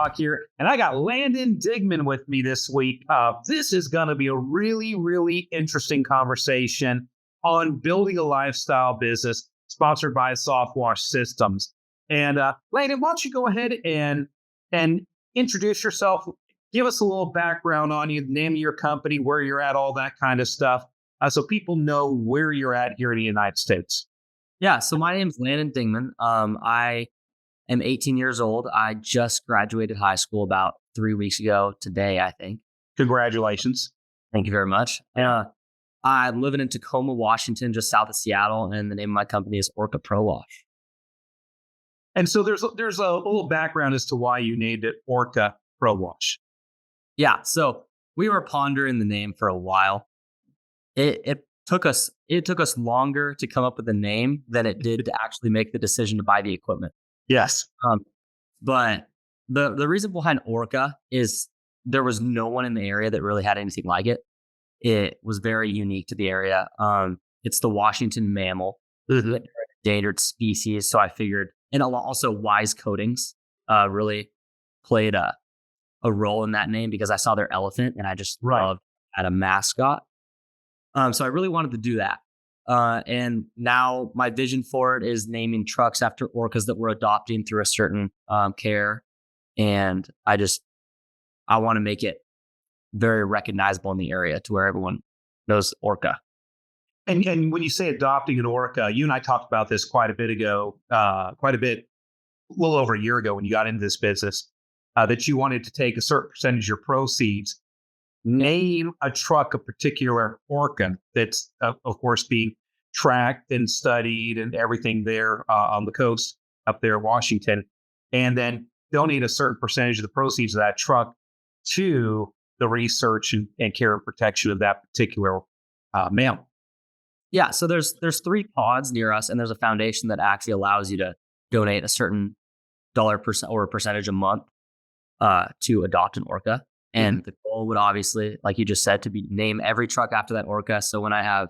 Lockyer, and I got Landon Dingman with me this week. This is going to be a really, really interesting conversation on building a lifestyle business sponsored by SoftWash Systems. And Landon, why don't you go ahead and introduce yourself? Give us a little background on you, the name of your company, where you're at, all that kind of stuff, so people know where you're at here in the United States. Yeah, so my name is Landon Dingman. I am 18 years old. I just graduated high school about 3 weeks ago today, I think. Congratulations. Thank you very much. I'm living in Tacoma, Washington, just south of Seattle, and the name of my company is Orca Pro Wash. And so there's a little background as to why you named it Orca Pro Wash. Yeah, so we were pondering the name for a while. It took us longer to come up with a name than it did to actually make the decision to buy the equipment. Yes. But the reason behind Orca is there was no one in the area that really had anything like it. It was very unique to the area. It's the Washington mammal, endangered species. So I figured, and also wise coatings really played a role in that name because I saw their elephant and I just loved at a mascot. So I really wanted to do that. And now my vision for it is naming trucks after orcas that we're adopting through a certain care. And I want to make it very recognizable in the area to where everyone knows Orca. And when you say adopting an orca, you and I talked about this quite a little over a year ago when you got into this business, that you wanted to take a certain percentage of your proceeds, name a truck, a particular orca that's, of course, being tracked and studied and everything there on the coast up there in Washington, and then donate a certain percentage of the proceeds of that truck to the research and care and protection of that particular mammal. Yeah, so there's 3 pods near us, and there's a foundation that actually allows you to donate a certain dollar or a percentage a month to adopt an orca. And the goal would obviously, like you just said, to be name every truck after that orca. So when I have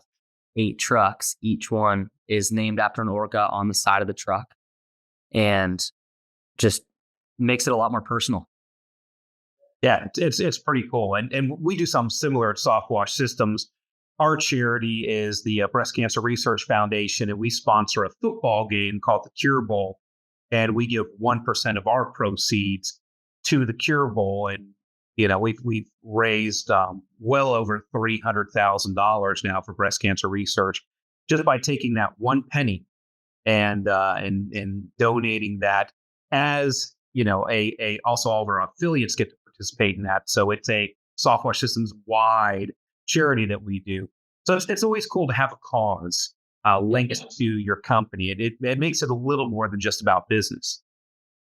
8 trucks, each one is named after an orca on the side of the truck, and just makes it a lot more personal. Yeah, it's pretty cool. And we do something similar at SoftWash Systems. Our charity is the Breast Cancer Research Foundation, and we sponsor a football game called the Cure Bowl. And we give 1% of our proceeds to the Cure Bowl. And we've raised well over $300,000 now for breast cancer research just by taking that one penny and donating that. As also all of our affiliates get to participate in that. So it's a SoftWash Systems wide charity that we do. So it's always cool to have a cause linked to your company. It makes it a little more than just about business.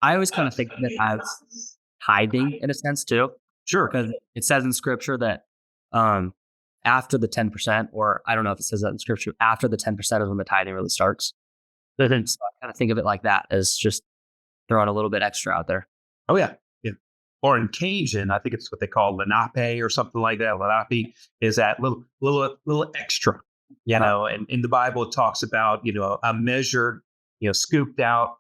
I always kind of think of it as tithing in a sense too. Sure. Because it says in scripture that after the 10%, or I don't know if it says that in scripture, after the 10% is when the tithing really starts. So I kind of think of it like that, as just throwing a little bit extra out there. Oh, yeah. Yeah. Or in Cajun, I think it's what they call lenape or something like that. Lenape is that little extra, and in the Bible, it talks about, a measured, scooped out,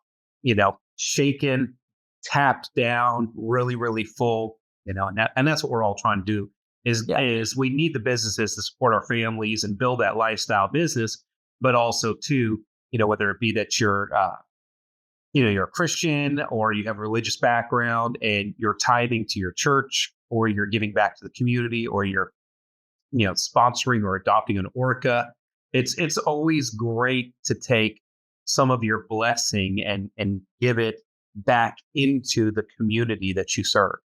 shaken, tapped down, really, really full. And that's what we're all trying to do is we need the businesses to support our families and build that lifestyle business, but also too, whether it be that you're a Christian or you have a religious background and you're tithing to your church, or you're giving back to the community, or you're, sponsoring or adopting an orca. It's always great to take some of your blessing and give it back into the community that you serve.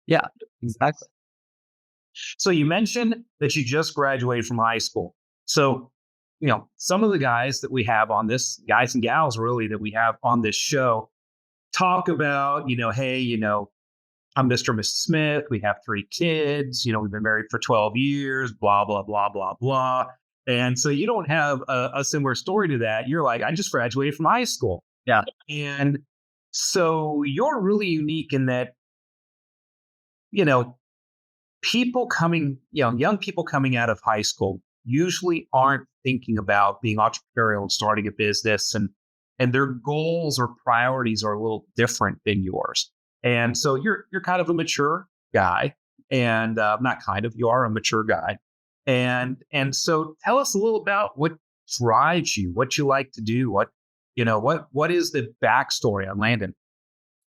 Yeah, exactly. So you mentioned that you just graduated from high school. So, some of the guys that we have on this, guys and gals really that we have on this show, talk about, hey, I'm Mr. and Mrs. Smith. We have 3 kids. We've been married for 12 years, blah, blah, blah, blah, blah. And so you don't have a similar story to that. You're like, I just graduated from high school. Yeah. And so you're really unique in that, people coming, young people coming out of high school usually aren't thinking about being entrepreneurial and starting a business, and their goals or priorities are a little different than yours. And so you're kind of a mature guy, and not kind of, you are a mature guy. And so tell us a little about what drives you, what you like to do, what is the backstory on Landon?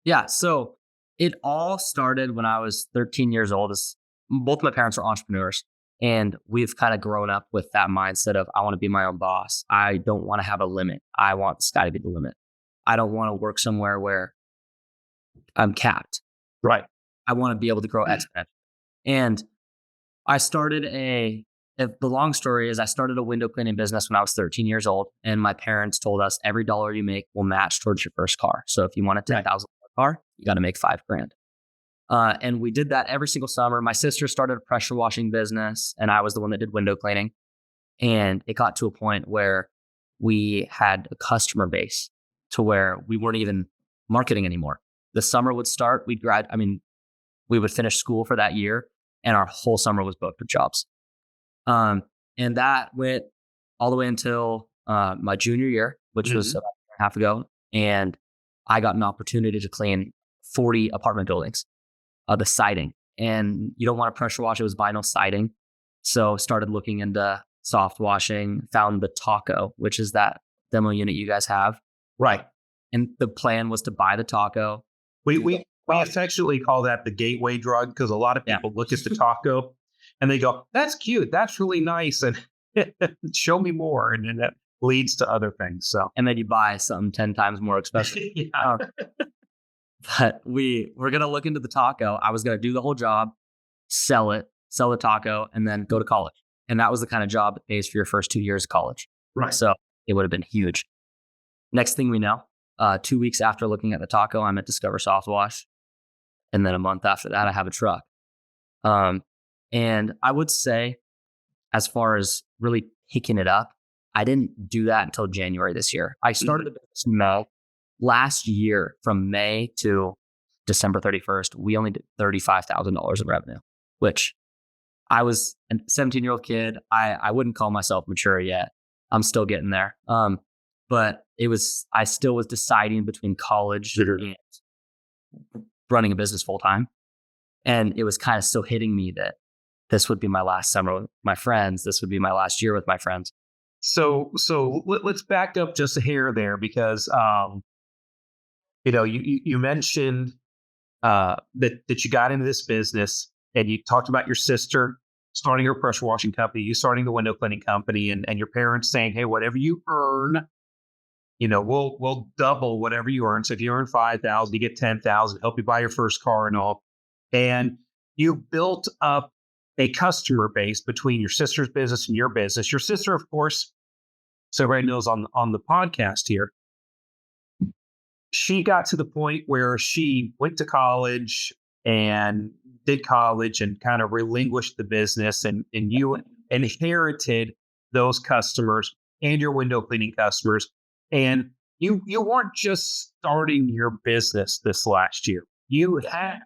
Yeah. So it all started when I was 13 years old. Both my parents are entrepreneurs, and we've kind of grown up with that mindset of I want to be my own boss. I don't want to have a limit. I want the sky to be the limit. I don't want to work somewhere where I'm capped. Right. I want to be able to grow exponentially. And I started the long story is I started a window cleaning business when I was 13 years old. And my parents told us every dollar you make will match towards your first car. So if you want a $10,000 car, you got to make $5,000. And we did that every single summer. My sister started a pressure washing business, and I was the one that did window cleaning. And it got to a point where we had a customer base to where we weren't even marketing anymore. The summer would start, we would finish school for that year, and our whole summer was booked with jobs. And that went all the way until my junior year, which was about a year and a half ago. And I got an opportunity to clean 40 apartment buildings, the siding. And you don't want to pressure wash, it was vinyl siding. So started looking into soft washing, found the Taco, which is that demo unit you guys have. Right. And the plan was to buy the Taco. We affectionately call that the gateway drug, because a lot of people look at the Taco and they go, that's cute, that's really nice, and show me more. And then that leads to other things. So, and then you buy something 10 times more expensive. But we're going to look into the Taco. I was going to do the whole job, sell the Taco, and then go to college. And that was the kind of job that pays for your first 2 years of college. Right. So it would have been huge. Next thing we know, 2 weeks after looking at the Taco, I'm at Discover SoftWash. And then a month after that, I have a truck. And I would say, as far as really picking it up, I didn't do that until January this year. I started the business in May. Last year, from May to December 31st, we only did $35,000 of revenue, which I was a 17-year-old kid. I wouldn't call myself mature yet. I'm still getting there. But I still was deciding between college and running a business full time. And it was kind of still hitting me that this would be my last summer with my friends. This would be my last year with my friends. So let's back up just a hair there, because you mentioned that you got into this business, and you talked about your sister starting her pressure washing company, you starting the window cleaning company, and your parents saying, hey, whatever you earn, we'll double whatever you earn. So if you earn 5,000, you get 10,000, help you buy your first car and all. And you built up a customer base between your sister's business and your business. Your sister, of course, so everybody knows on the podcast here, she got to the point where she went to college and did college and kind of relinquished the business, and you inherited those customers and your window cleaning customers. And you weren't just starting your business this last year. You had,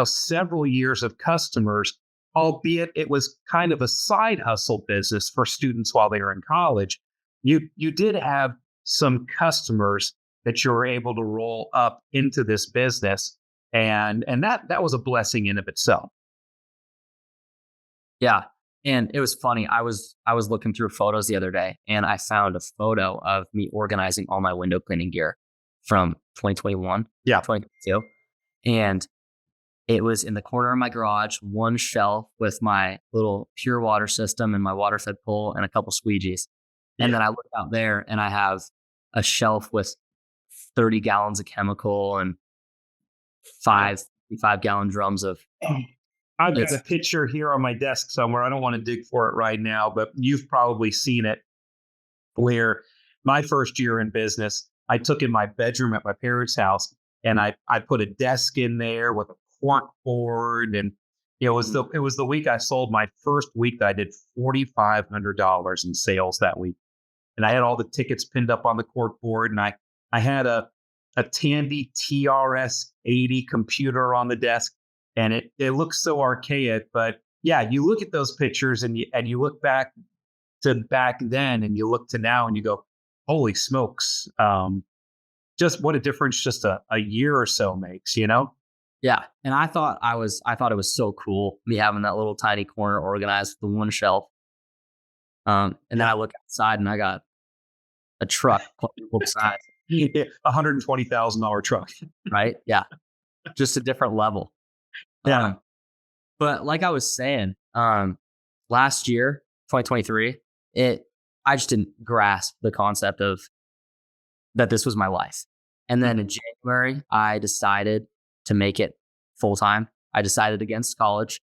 several years of customers, albeit it was kind of a side hustle business for students while they were in college. You did have some customers that you were able to roll up into this business. And that was a blessing in of itself. Yeah. And it was funny. I was looking through photos the other day, and I found a photo of me organizing all my window cleaning gear from 2021, 2022. And it was in the corner of my garage, one shelf with my little pure water system and my water fed pool and a couple squeegees. And then I look out there and I have a shelf with 30 gallons of chemical and 5-gallon drums of. I've got a picture here on my desk somewhere. I don't want to dig for it right now, but you've probably seen it, where my first year in business, I took in my bedroom at my parents' house, and I put a desk in there with a cork board, and it was the week I sold my first week that I did $4,500 in sales that week. And I had all the tickets pinned up on the cork board, and I had a Tandy TRS 80 computer on the desk. And it looks so archaic, but yeah, you look at those pictures and you look back to back then, and you look to now, and you go, holy smokes. just what a difference just a year or so makes, you know? Yeah. And I thought it was so cool, me having that little tiny corner organized with the one shelf. And then I look outside and I got a truck quadruple size, Yeah, $120,000 truck. right? Yeah. Just a different level. Yeah. But like I was saying, last year, 2023, I just didn't grasp the concept of that this was my life. And then in January, I decided to make it full time. I decided against college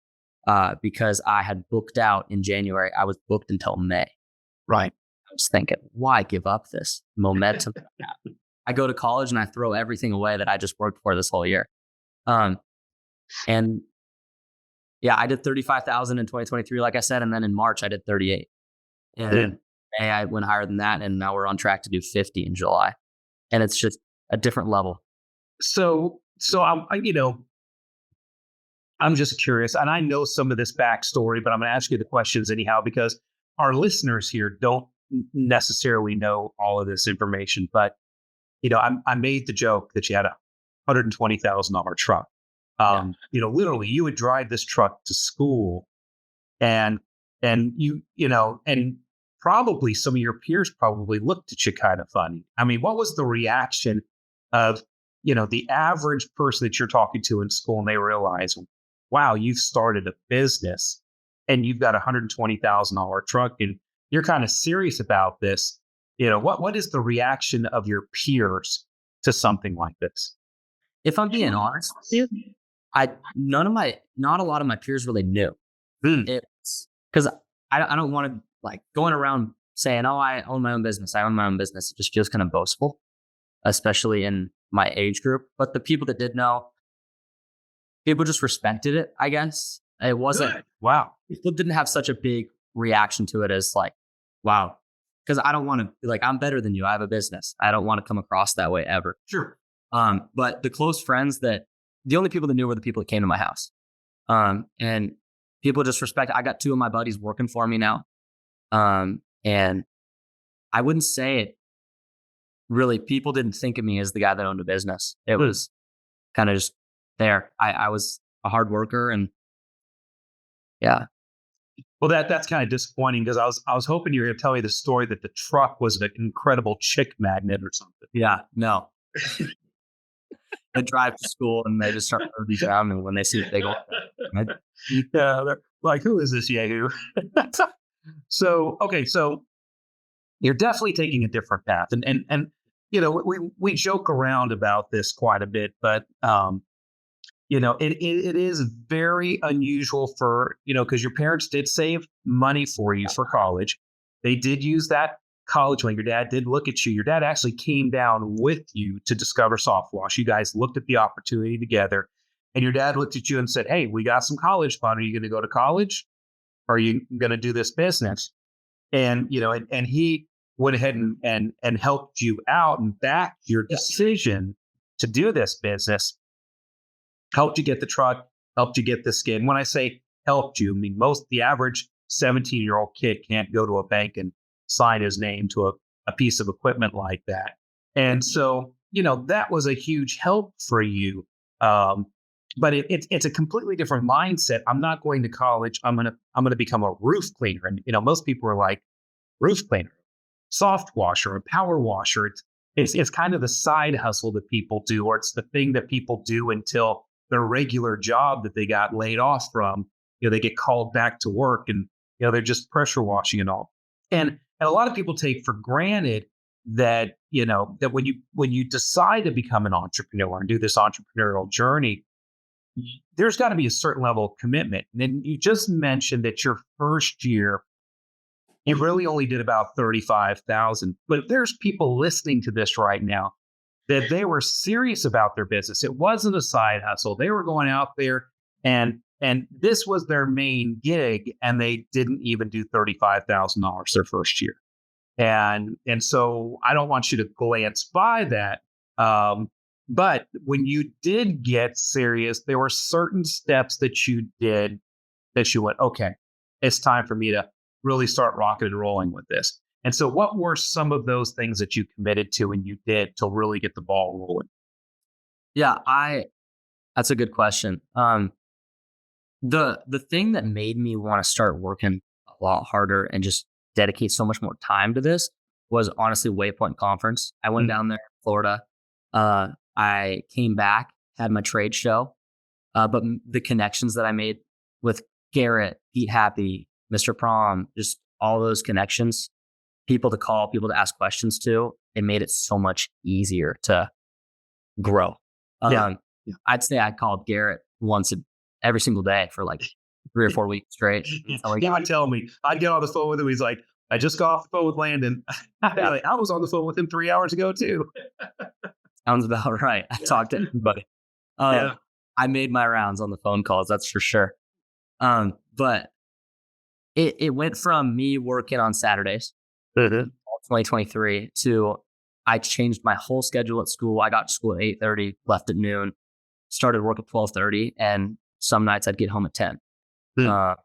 because I had booked out in January. I was booked until May. Right. I was thinking, why give up this momentum? I go to college and I throw everything away that I just worked for this whole year. And yeah, I did 35,000 in 2023, like I said, and then in March I did 38. And in May I went higher than that, and now we're on track to do 50 in July. And it's just a different level. So I'm just curious, and I know some of this backstory, but I'm going to ask you the questions anyhow because our listeners here don't necessarily know all of this information. But I made the joke that you had a $120,000 truck. Literally, you would drive this truck to school, and and probably some of your peers probably looked at you kind of funny. I mean, what was the reaction of the average person that you're talking to in school, and they realize, wow, you've started a business and you've got a $120,000 truck, and you're kind of serious about this. What is the reaction of your peers to something like this? If I'm being honest with you, not a lot of my peers really knew. It's because I don't want to like going around saying, oh, I own my own business. I own my own business. It just feels kind of boastful, especially in my age group. But the people that did know, people just respected it, I guess. It wasn't, Good. Wow. People didn't have such a big reaction to it as like, wow. Because I don't want to be like, I'm better than you. I have a business. I don't want to come across that way ever. Sure. But the close friends the only people that knew were the people that came to my house. And people just respect. I got two of my buddies working for me now. And I wouldn't say it really, people didn't think of me as the guy that owned a business. It was kind of just there. I was a hard worker, and yeah. Well, that's kind of disappointing because I was hoping you were going to tell me the story that the truck was an incredible chick magnet or something. Yeah, no. They drive to school and they just start moving around, and when they see the big one, yeah, they're like, who is this Yahoo? So you're definitely taking a different path, and we joke around about this quite a bit, but it is very unusual for because your parents did save money for you for college. They did use that college when your dad did look at you. Your dad actually came down with you to Discover SoftWash. You guys looked at the opportunity together, and your dad looked at you and said, "Hey, we got some college fund. Are you going to go to college? Or are you going to do this business?" And and he went ahead and helped you out and backed your decision to do this business. Helped you get the truck, helped you get the skin. When I say helped you, I mean the average 17-year-old kid can't go to a bank and sign his name to a piece of equipment like that. And so, that was a huge help for you. But it's a completely different mindset. I'm not going to college. I'm gonna become a roof cleaner. And most people are like, roof cleaner, soft washer, a power washer. It's kind of the side hustle that people do, or it's the thing that people do until their regular job that they got laid off from, they get called back to work, and they're just pressure washing and all. And a lot of people take for granted that that when you decide to become an entrepreneur and do this entrepreneurial journey, there's got to be a certain level of commitment. And then you just mentioned that your first year, it really only did about 35,000. But there's people listening to this right now that they were serious about their business. It wasn't a side hustle. They were going out there and this was their main gig, and they didn't even do $35,000 their first year. And so I don't want you to glance by that. But when you did get serious, there were certain steps that you did that you went, okay, it's time for me to really start rocking and rolling with this. And so what were some of those things that you committed to and you did to really get the ball rolling? Yeah, that's a good question. The thing that made me want to start working a lot harder and just dedicate so much more time to this was honestly Waypoint Conference. I went Mm. down there in Florida. I came back, had my trade show, but the connections that I made with Garrett, Pete Happy, Mr. Prom, just all those connections, people to call, people to ask questions to, it made it so much easier to grow. Yeah. Yeah. I'd say I called Garrett every single day for like 3 or 4 weeks straight. Yeah, tell me. I'd get on the phone with him. He's like, I just got off the phone with Landon. Like, I was on the phone with him 3 hours ago too. Sounds about right. I talked to everybody. Yeah. I made my rounds on the phone calls, that's for sure. But it went from me working on Saturdays, Mhm. 2023, to I changed my whole schedule at school. I got to school at 8:30, left at noon, started work at 12:30, and some nights I'd get home at 10. Mm.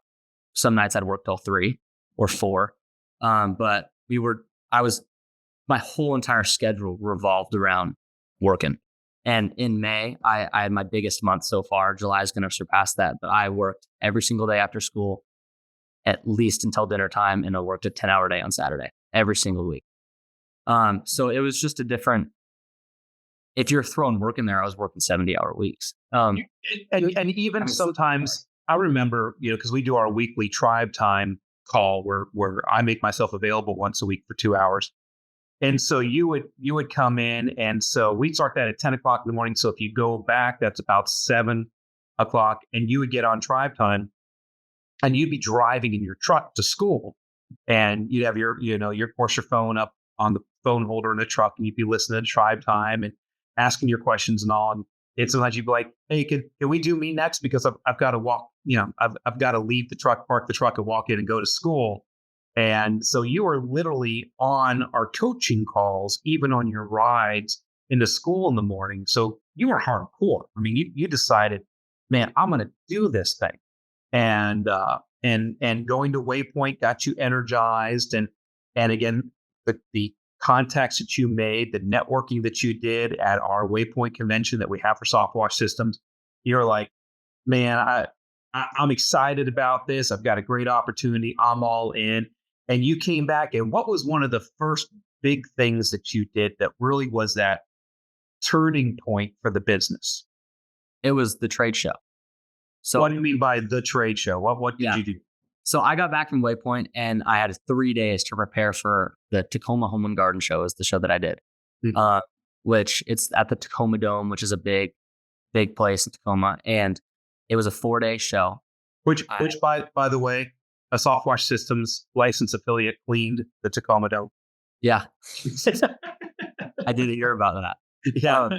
Some nights I'd work till 3 or 4. But my whole entire schedule revolved around working. And in May, I had my biggest month so far. July is going to surpass that, but I worked every single day after school, at least until dinner time, and I worked a 10-hour day on Saturday every single week. So it was just a different. If you're throwing work in there, I was working 70-hour weeks. And even sometimes I remember, because we do our weekly tribe time call where I make myself available once a week for 2 hours. And so you would come in, and so we'd start that at 10 o'clock in the morning. So if you go back, that's about 7 o'clock, and you would get on tribe time, and you'd be driving in your truck to school, and you'd have your course, your phone up on the phone holder in the truck, and you'd be listening to tribe time and asking your questions and all. And sometimes you'd be like, "Hey, can we do me next? Because I've got to walk. I've got to leave the truck, park the truck, and walk in and go to school." And so you were literally on our coaching calls, even on your rides into school in the morning. So you were hardcore. I mean, you decided, man, I'm going to do this thing. And going to Waypoint got you energized. And again, the contacts that you made, the networking that you did at our Waypoint convention that we have for SoftWash systems, you're like, man, I'm excited about this. I've got a great opportunity. I'm all in. And you came back, and what was one of the first big things that you did that really was that turning point for the business? It was the trade show. So what do you mean by the trade show? What did you do? So I got back from Waypoint, and I had 3 days to prepare for the Tacoma Home and Garden Show, is the show that I did, which it's at the Tacoma Dome, which is a big place in Tacoma. And it was a 4-day show. Which by the way, a SoftWash Systems licensed affiliate cleaned the Tacoma Dome. Yeah. I did hear about that. Yeah.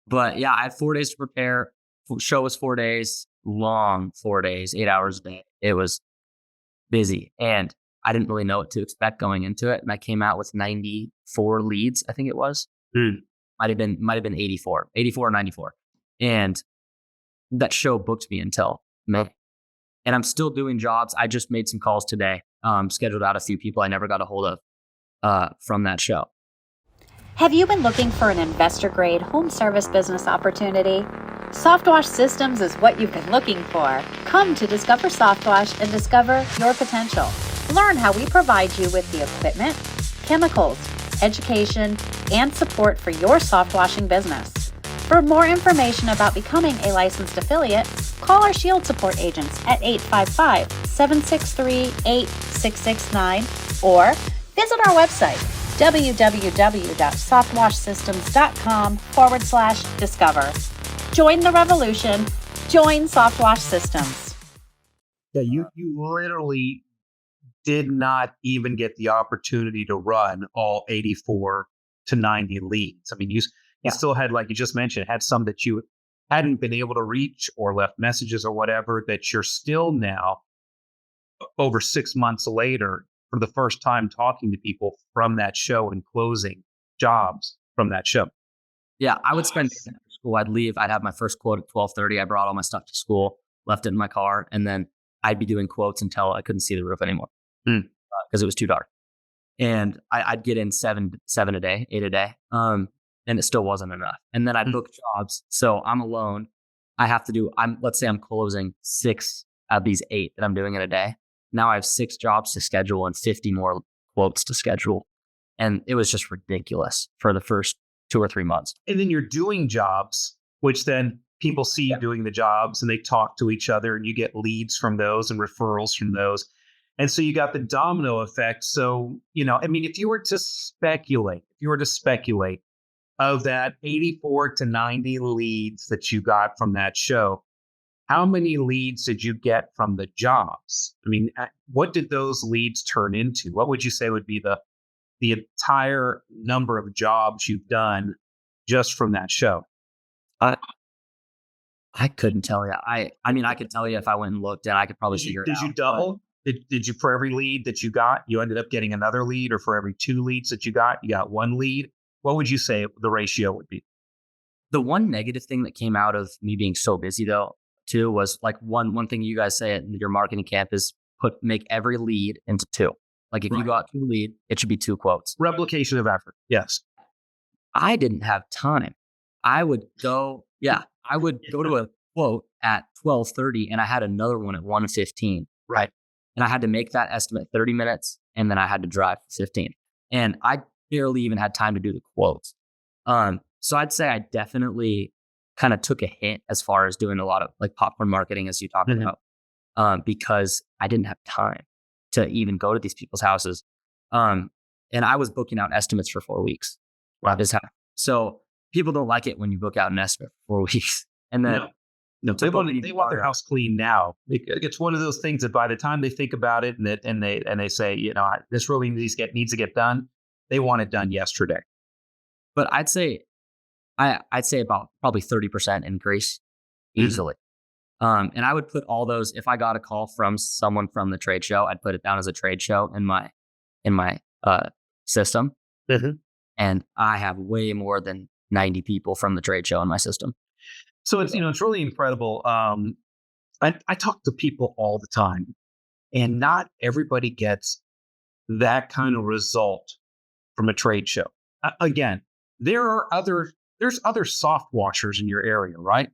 But yeah, I had 4 days to prepare. Show was 4 days long, 4 days, 8 hours a day. It was busy, and I didn't really know what to expect going into it. And I came out with 94 leads, I think it was. Might have been 84 or 94. And that show booked me until May. And I'm still doing jobs. I just made some calls today, scheduled out a few people I never got a hold of from that show. Have you been looking for an investor-grade home service business opportunity? SoftWash Systems is what you've been looking for. Come to Discover SoftWash and discover your potential. Learn how we provide you with the equipment, chemicals, education, and support for your soft washing business. For more information about becoming a licensed affiliate, call our Shield support agents at 855-763-8669 or visit our website, www.softwashsystems.com/discover. Join the revolution. Join SoftWash Systems. Yeah, you literally did not even get the opportunity to run all 84 to 90 leads. I mean, you still had, like you just mentioned, had some that you hadn't been able to reach or left messages or whatever, that you're still now, over 6 months later, for the first time talking to people from that show and closing jobs from that show. Yeah, I would spend days after school. I'd leave. I'd have my first quote at 12:30. I brought all my stuff to school, left it in my car, and then I'd be doing quotes until I couldn't see the roof anymore because it was too dark. and I'd get in seven a day, 8 a day. And it still wasn't enough. And then I'd book jobs. So I'm alone. Let's say I'm closing 6 of these 8 that I'm doing in a day. Now I have 6 jobs to schedule and 50 more quotes to schedule. And it was just ridiculous for the first 2 or 3 months. And then you're doing jobs, which then people see you doing the jobs and they talk to each other and you get leads from those and referrals from those. And so you got the domino effect. So, if you were to speculate, of that 84 to 90 leads that you got from that show, how many leads did you get from the jobs? What did those leads turn into? What would you say would be the entire number of jobs you've done just from that show? I couldn't tell you. I could tell you if I went and looked, and I could probably figure it out. Did you double? Did you, for every lead that you got, you ended up getting another lead, or for every 2 leads that you got 1 lead? What would you say the ratio would be? The one negative thing that came out of me being so busy, though, too, was like one thing you guys say at your marketing camp is make every lead into 2. Like if you got 2 lead, it should be 2 quotes. Replication of effort. Yes. I didn't have time. I would go to a quote at 12:30 and I had another one at 1:15. Right. And I had to make that estimate 30 minutes and then I had to drive for 15. And I barely even had time to do the quotes. So I'd say I definitely kind of took a hit as far as doing a lot of like popcorn marketing, as you talked about, because I didn't have time to even go to these people's houses. And I was booking out estimates for 4 weeks. Wow. So people don't like it when you book out an estimate for 4 weeks. And then they want their house clean now. It's one of those things that by the time they think about it and they say, this really needs to get done, they want it done yesterday. But I'd say about probably 30% increase easily. And I would put all those, if I got a call from someone from the trade show, I'd put it down as a trade show in my system. And I have way more than 90 people from the trade show in my system. So it's, it's really incredible. I talk to people all the time, and not everybody gets that kind of result from a trade show. Again, there's other soft washers in your area, right?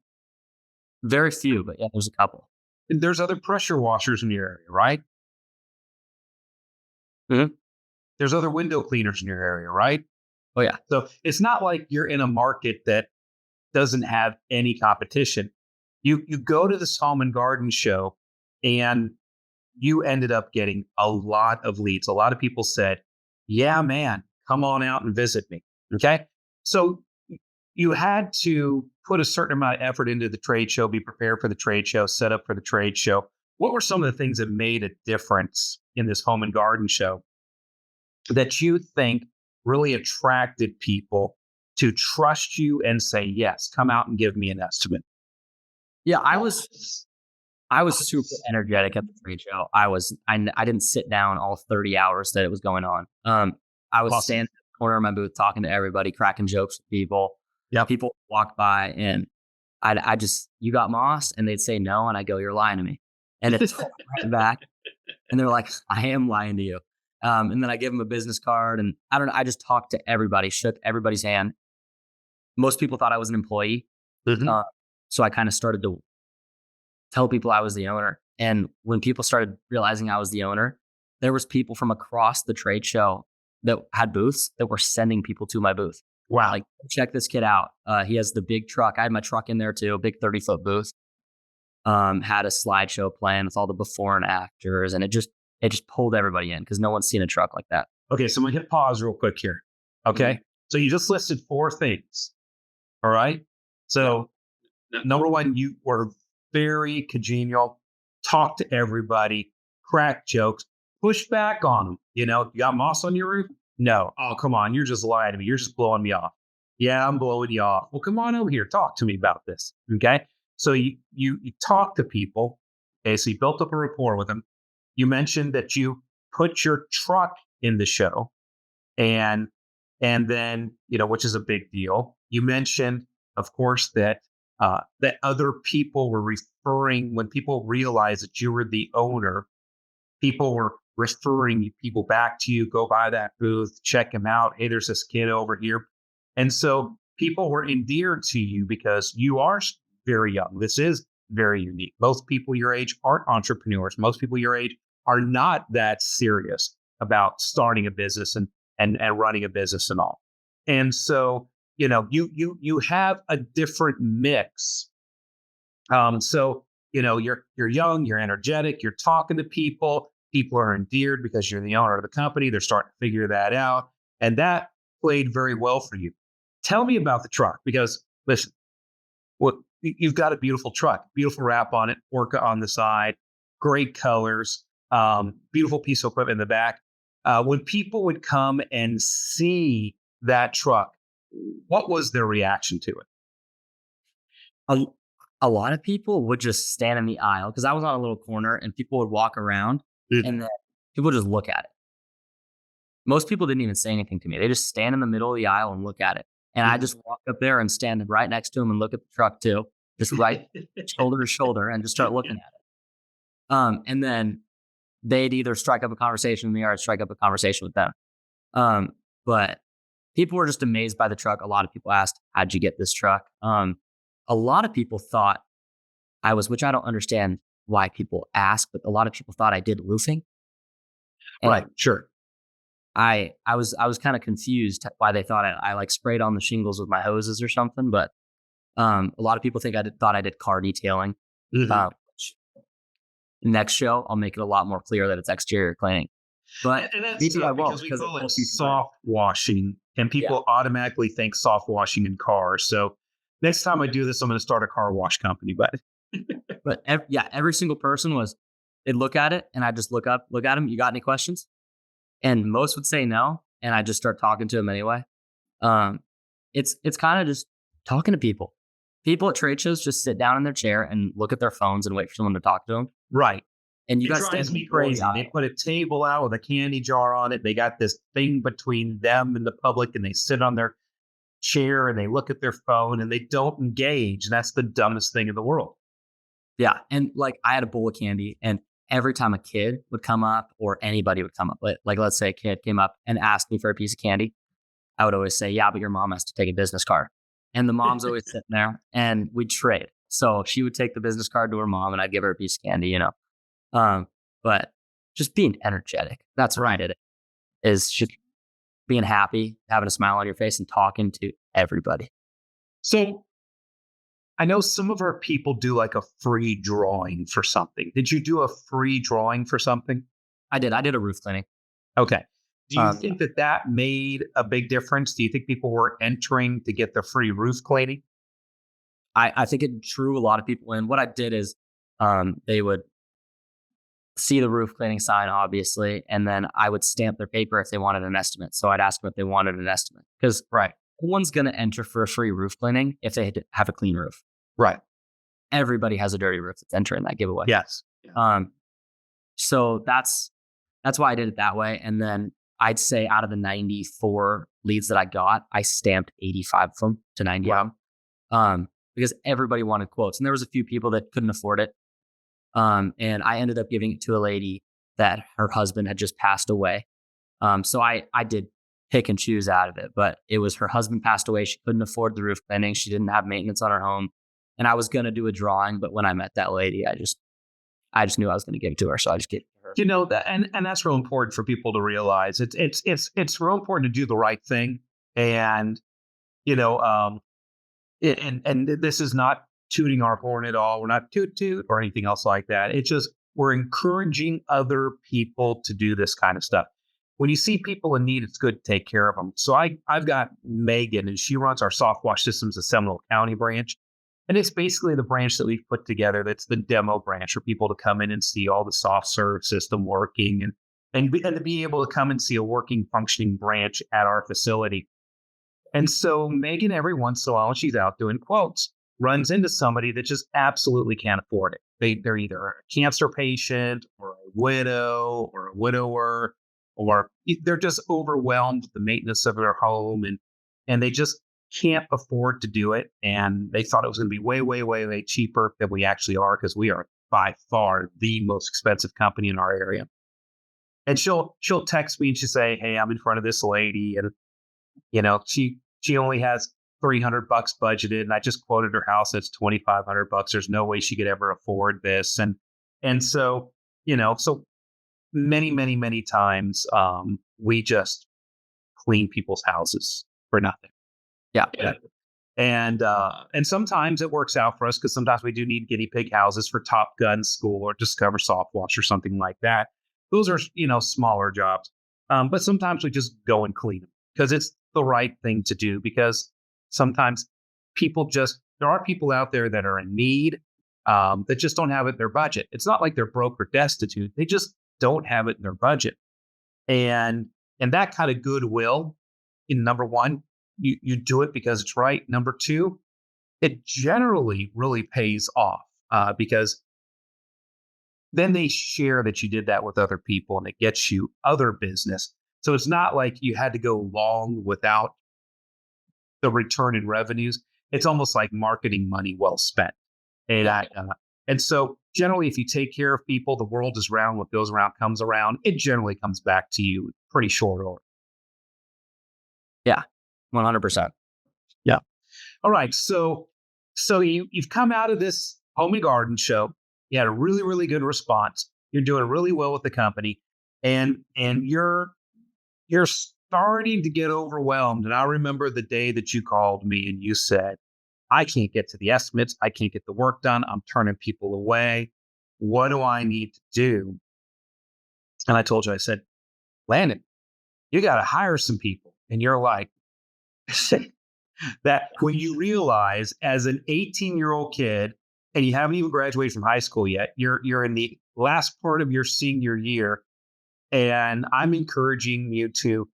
Very few, but yeah, there's a couple. And there's other pressure washers in your area, right? There's other window cleaners in your area, right? Oh yeah. So it's not like you're in a market that doesn't have any competition. You go to this home and garden show and you ended up getting a lot of leads. A lot of people said, yeah, man, come on out and visit me. Okay. So you had to put a certain amount of effort into the trade show, be prepared for the trade show, set up for the trade show. What were some of the things that made a difference in this home and garden show that you think really attracted people to trust you and say, yes, come out and give me an estimate? Yeah, I was super energetic at the trade show. I didn't sit down all 30 hours that it was going on. I was standing in the corner of my booth talking to everybody, cracking jokes with people. Yeah, people walk by and I just, you got moss? And they'd say no. And I go, you're lying to me. And it's right back. And they're like, I am lying to you. And then I give them a business card and I just talked to everybody, shook everybody's hand. Most people thought I was an employee. So I kind of started to tell people I was the owner. And when people started realizing I was the owner, there was people from across the trade show that had booths that were sending people to my booth. Wow. Like, check this kid out. He has the big truck. I had my truck in there too, a big 30-foot booth. Had a slideshow plan with all the before and afters. And it just pulled everybody in because no one's seen a truck like that. Okay. So I'm going to hit pause real quick here. Okay. So you just listed 4 things. All right. So number 1, you were very congenial, talk to everybody, crack jokes, push back on them. You got moss on your roof? No. Oh, come on. You're just lying to me. You're just blowing me off. Yeah, I'm blowing you off. Well, come on over here. Talk to me about this. Okay. So you talk to people. Okay. So you built up a rapport with them. You mentioned that you put your truck in the show and then, which is a big deal. You mentioned, of course, that other people were referring, when people realized that you were the owner, people were referring people back to you, go by that booth, check them out. Hey, there's this kid over here. And so people were endeared to you because you are very young. This is very unique. Most people your age aren't entrepreneurs. Most people your age are not that serious about starting a business and running a business and all. And so, you have a different mix. So, you're young, you're energetic, you're talking to people. People are endeared because you're the owner of the company. They're starting to figure that out. And that played very well for you. Tell me about the truck, because listen, you've got a beautiful truck, beautiful wrap on it, Orca on the side, great colors, beautiful piece of equipment in the back. When people would come and see that truck, what was their reaction to it? A lot of people would just stand in the aisle, because I was on a little corner, and people would walk around and then people would just look at it. Most people didn't even say anything to me. They just stand in the middle of the aisle and look at it. And I just walk up there and stand right next to them and look at the truck too, just right shoulder to shoulder, and just start looking at it. And then they'd either strike up a conversation with me or I'd strike up a conversation with them. But people were just amazed by the truck. A lot of people asked, how'd you get this truck? A lot of people thought which I don't understand why people ask, but a lot of people thought I did roofing. And right. Sure. I was kind of confused why they thought I like sprayed on the shingles with my hoses or something. But a lot of people think thought I did car detailing. Which next show, I'll make it a lot more clear that it's exterior cleaning. But and that's because we call it soft washing, and people automatically think soft washing in cars. So next time I do this, I'm going to start a car wash company. But every single person they'd look at it, and I just look at them. You got any questions? And most would say no, and I just start talking to them anyway. It's kind of just talking to people. People at trade shows just sit down in their chair and look at their phones and wait for someone to talk to them. Right. And you it guys drives me crazy. They put a table out with a candy jar on it. They got this thing between them and the public, and they sit on their chair and they look at their phone and they don't engage. And that's the dumbest thing in the world. Yeah. And like, I had a bowl of candy, and every time a kid would come up or anybody would come up, like let's say a kid came up and asked me for a piece of candy, I would always say, yeah, but your mom has to take a business card. And the mom's always sitting there, and we'd trade. So she would take the business card to her mom, and I'd give her a piece of candy, But just being energetic, that's what I did. Is just being happy, having a smile on your face, and talking to everybody. So I know some of our people do like a free drawing for something. Did you do a free drawing for something? I did. I did a roof cleaning. Okay. Do you think that made a big difference? Do you think people were entering to get the free roof cleaning? I think it drew a lot of people in. What I did is they would see the roof cleaning sign, obviously, and then I would stamp their paper if they wanted an estimate. So I'd ask them if they wanted an estimate, because no one's going to enter for a free roof cleaning if they have a clean roof. Right. Everybody has a dirty roof that's entering that giveaway. Yes. So that's why I did it that way. And then I'd say out of the 94 leads that I got, I stamped 85 of them to 90 of them. Because everybody wanted quotes, and there was a few people that couldn't afford it. And I ended up giving it to a lady that her husband had just passed away. So I did pick and choose out of it, but it was her husband passed away. She couldn't afford the roof cleaning. She didn't have maintenance on her home. And I was going to do a drawing, but when I met that lady, I just knew I was going to give it to her. So I just gave it to her. That, and that's real important for people to realize. It's real important to do the right thing. And, and this is not tooting our horn at all. We're not toot or anything else like that. It's just, we're encouraging other people to do this kind of stuff. When you see people in need, it's good to take care of them. So I've got Megan, and she runs our SoftWash Systems of Seminole County branch. And it's basically the branch that we've put together. That's the demo branch for people to come in and see all the soft serve system working and to be able to come and see a working, functioning branch at our facility. And so Megan, every once in a while, when she's out doing quotes, runs into somebody that just absolutely can't afford it. They're either a cancer patient or a widow or a widower, or they're just overwhelmed with the maintenance of their home, and they just can't afford to do it. And they thought it was going to be way, way, way, way cheaper than we actually are, because we are by far the most expensive company in our area. And she'll text me and she'll say, "Hey, I'm in front of this lady, and she only has $300 budgeted, and I just quoted her house that's $2,500. There's no way she could ever afford this." And so so many, many, many times we just clean people's houses for nothing. Yeah. And sometimes it works out for us because sometimes we do need guinea pig houses for Top Gun School or Discover SoftWash or something like that. Those are smaller jobs, but sometimes we just go and clean them because it's the right thing to do. Because sometimes there are people out there that are in need that just don't have it in their budget. It's not like they're broke or destitute; they just don't have it in their budget, and that kind of goodwill. Number one, you do it because it's right. Number two, it generally really pays off because then they share that you did that with other people and it gets you other business. So it's not like you had to go long without the return in revenues. It's almost like marketing money well spent. And so generally, if you take care of people, the world is round. What goes around comes around. It generally comes back to you pretty short order. Yeah, 100%. Yeah. All right. So you've come out of this home and garden show. You had a really, really good response. You're doing really well with the company, and you're starting to get overwhelmed. And I remember the day that you called me and you said, "I can't get to the estimates. I can't get the work done. I'm turning people away. What do I need to do?" And I told you, I said, "Landon, you got to hire some people." And you're like, that when you realize as an 18-year-old kid, and you haven't even graduated from high school yet, you're in the last part of your senior year, and I'm encouraging you to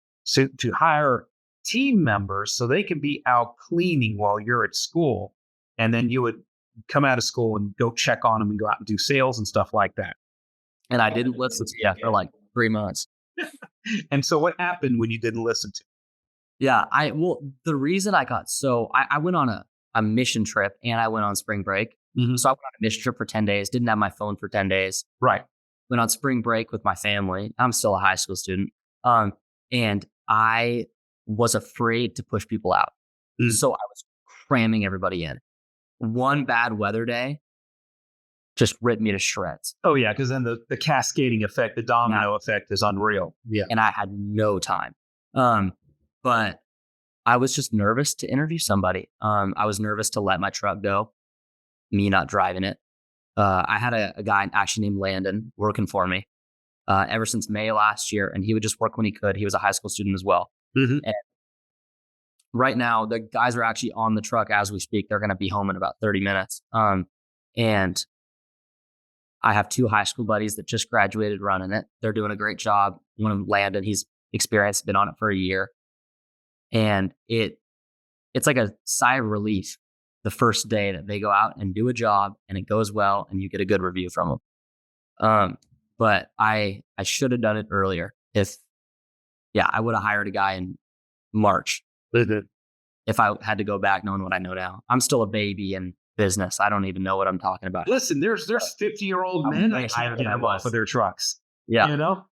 hire team members so they can be out cleaning while you're at school, and then you would come out of school and go check on them and go out and do sales and stuff like that. And I didn't listen to you for like 3 months. And so what happened when you didn't listen to? Yeah, the reason I went on a mission trip and I went on spring break. Mm-hmm. So I went on a mission trip for 10 days, didn't have my phone for 10 days. Right. Went on spring break with my family. I'm still a high school student. And I was afraid to push people out. Mm. So I was cramming everybody in. One bad weather day just ripped me to shreds. Oh yeah, because then the cascading effect, the domino effect is unreal. Yeah. And I had no time. But I was just nervous to interview somebody. I was nervous to let my truck go, me not driving it. I had a guy actually named Landon working for me ever since May last year, and he would just work when he could. He was a high school student as well. Mm-hmm. And right now, the guys are actually on the truck as we speak. They're going to be home in about 30 minutes. And I have 2 high school buddies that just graduated running it. They're doing a great job. One of them, Landon, he's experienced, been on it for a year. And it's like a sigh of relief the first day that they go out and do a job and it goes well and you get a good review from them. But I should have done it earlier. I would have hired a guy in March if I had to go back knowing what I know now. I'm still a baby in business. I don't even know what I'm talking about. Listen, there's 50-year-old men I can't get off of their trucks. Yeah.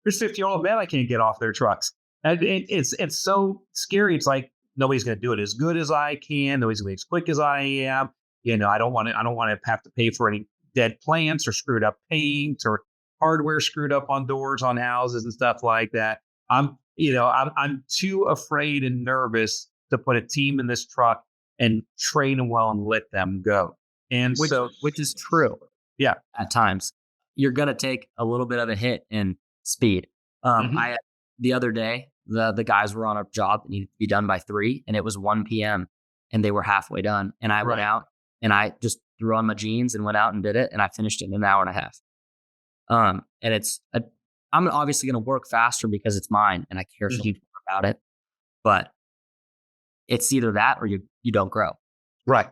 There's 50-year-old men I can't get off their trucks. And it's so scary. It's like nobody's going to do it as good as I can. Nobody's going to be as quick as I am. I don't want to have to pay for any dead plants or screwed up paint or hardware screwed up on doors on houses and stuff like that. I'm too afraid and nervous to put a team in this truck and train them well and let them go. And which is true. Yeah. At times you're going to take a little bit of a hit in speed. The other day, the guys were on a job that needed to be done by 3 and it was 1 p.m. and they were halfway done. And I went out and I just threw on my jeans and went out and did it. And I finished it in an hour and a half. And I'm obviously going to work faster because it's mine and I care so much about it, but it's either that or you don't grow. Right.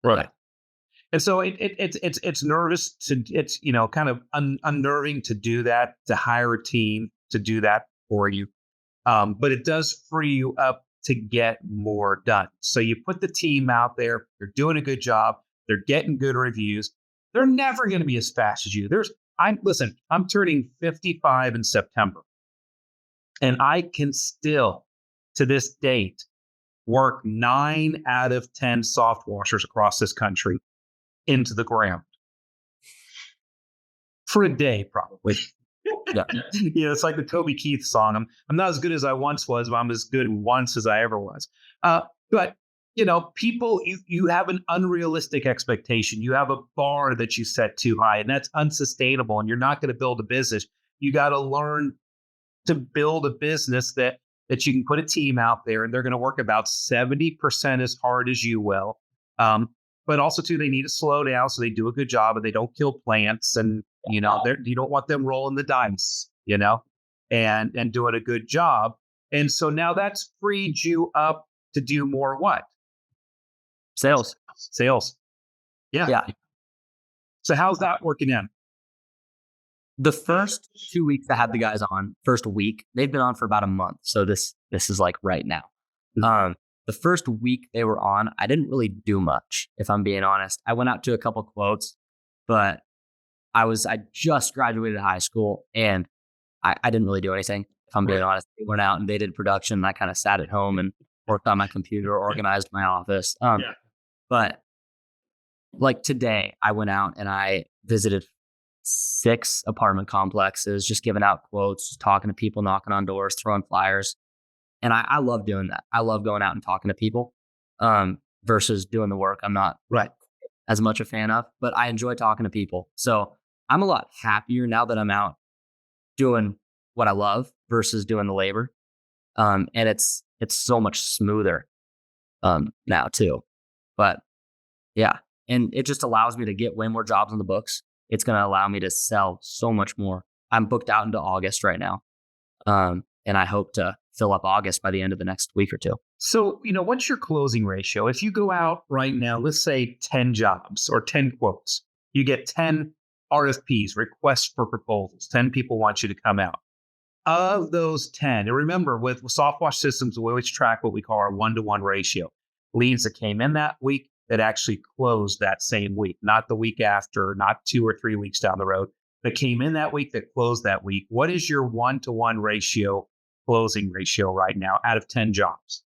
And so it's nervous it's kind of unnerving to do that, to hire a team to do that for you. But it does free you up to get more done. So you put the team out there, they're doing a good job, they're getting good reviews. They're never going to be as fast as you. I'm turning 55 in September, and I can still, to this date, work 9 out of 10 soft washers across this country into the ground for a day, probably. Yeah. It's like the Toby Keith song. I'm not as good as I once was, but I'm as good once as I ever was. But people, you have an unrealistic expectation. You have a bar that you set too high, and that's unsustainable. And you're not going to build a business. You got to learn to build a business that you can put a team out there, and they're going to work about 70% as hard as you will. But also too, they need to slow down so they do a good job and they don't kill plants. And you don't want them rolling the dice, and doing a good job. And so now that's freed you up to do more what? Sales. Yeah. Yeah. So how's that working out? The first 2 weeks I had the guys on, first week, they've been on for about a month. So this is like right now. The first week they were on, I didn't really do much, if I'm being honest. I went out to a couple quotes, but I just graduated high school and I didn't really do anything, if I'm being honest. They went out and they did production and I kind of sat at home and worked on my computer, organized my office. But like today, I went out and I visited 6 apartment complexes, just giving out quotes, just talking to people, knocking on doors, throwing flyers. And I love doing that. I love going out and talking to people versus doing the work I'm not as much a fan of, but I enjoy talking to people. So I'm a lot happier now that I'm out doing what I love versus doing the labor. And it's so much smoother now too. But yeah, and it just allows me to get way more jobs on the books. It's going to allow me to sell so much more. I'm booked out into August right now. And I hope to fill up August by the end of the next week or two. So, what's your closing ratio? If you go out right now, let's say 10 jobs or 10 quotes, you get 10 RFPs, requests for proposals. 10 people want you to come out. Of those 10, and remember, with SoftWash systems, we always track what we call our 1-to-1 ratio. Leads that came in that week that actually closed that same week, not the week after, not 2 or 3 weeks down the road, that came in that week that closed that week. What is your 1-to-1 ratio, closing ratio right now out of 10 jobs?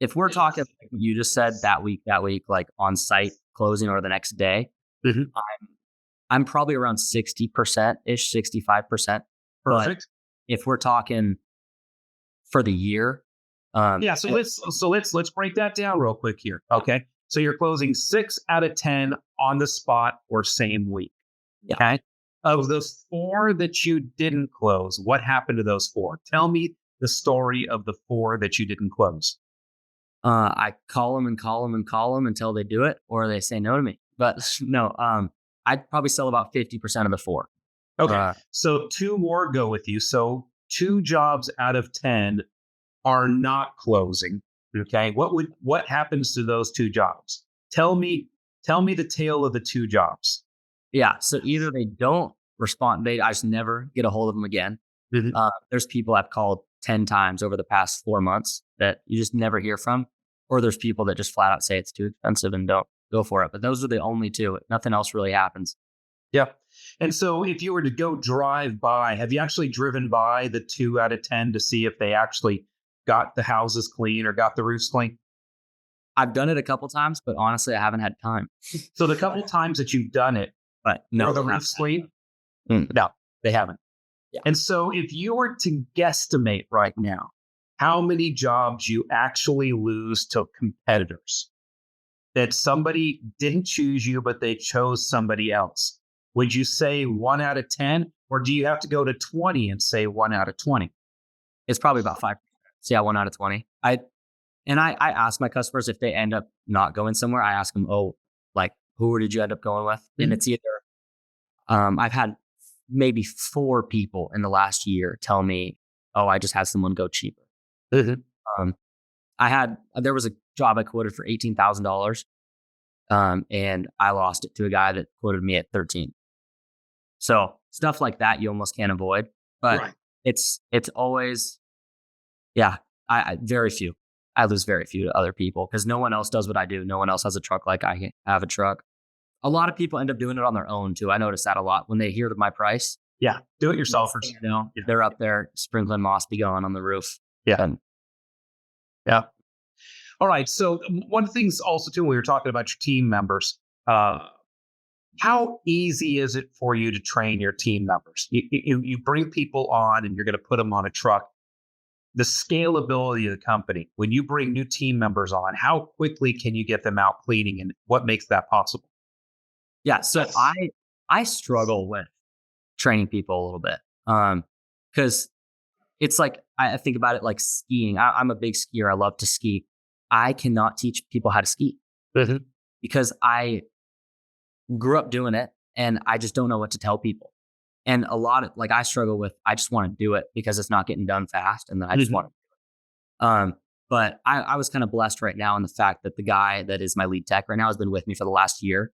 If we're talking, like you just said, that week, like on site closing or the next day, I'm probably around 60% ish, 65%. Perfect. But if we're talking for the year, so let's break that down real quick here. Okay, so you're closing 6 out of 10 on the spot or same week. Yeah. Okay, of those 4 that you didn't close, what happened to those 4? Tell me the story of the 4 that you didn't close. I call them until they do it or they say no to me. But no, I'd probably sell about 50% of the 4. Okay, so 2 more go with you. So 2 jobs out of 10 are not closing. Okay, what happens to those 2 jobs? Tell me the tale of the 2 jobs. Yeah, so either they don't respond, I just never get a hold of them again. There's people I've called 10 times over the past 4 months that you just never hear from, or there's people that just flat out say it's too expensive and don't go for it. But those are the only 2. Nothing else really happens. Yeah. And so if you were to go drive by, have you actually driven by the 2 out of 10 to see if they actually got the houses clean or got the roofs clean? I've done it a couple times, but honestly, I haven't had time. So the couple times that you've done it, but no, are the roofs clean? No, they haven't. Yeah. And so if you were to guesstimate right now, how many jobs you actually lose to competitors, that somebody didn't choose you, but they chose somebody else, would you say 1 out of 10, or do you have to go to 20 and say 1 out of 20? It's probably about 5%. So yeah, 1 out of 20. I ask my customers if they end up not going somewhere. I ask them, who did you end up going with? And it's either, I've had maybe 4 people in the last year tell me, I just had someone go cheaper. There was a job I quoted for $18,000. And I lost it to a guy that quoted me at 13. So stuff like that you almost can't avoid, but it's always, I very few. I lose very few to other people because no one else does what I do. No one else has a truck like I have a truck. a lot of people end up doing it on their own too. I notice that a lot when they hear my price. Yeah. Do it yourselfers. You know, Yeah. they're up there sprinkling moss be going on the roof. Yeah. And Yeah. All right. So one of the things also too, when we were talking about your team members, how easy is it for you to train your team members? You bring people on and you're going to put them on a truck. The scalability of the company, when you bring new team members on, how quickly can you get them out cleaning, and what makes that possible? yeah, so I struggle with training people a little bit. Because it's like I think about it like skiing. I'm a big skier. I love to ski. I cannot teach people how to ski because I grew up doing it and I just don't know what to tell people. And a lot of like I struggle with I just want to do it because it's not getting done fast, and then I just want to. But I was kind of blessed right now in the fact that the guy that is my lead tech right now has been with me for the last year,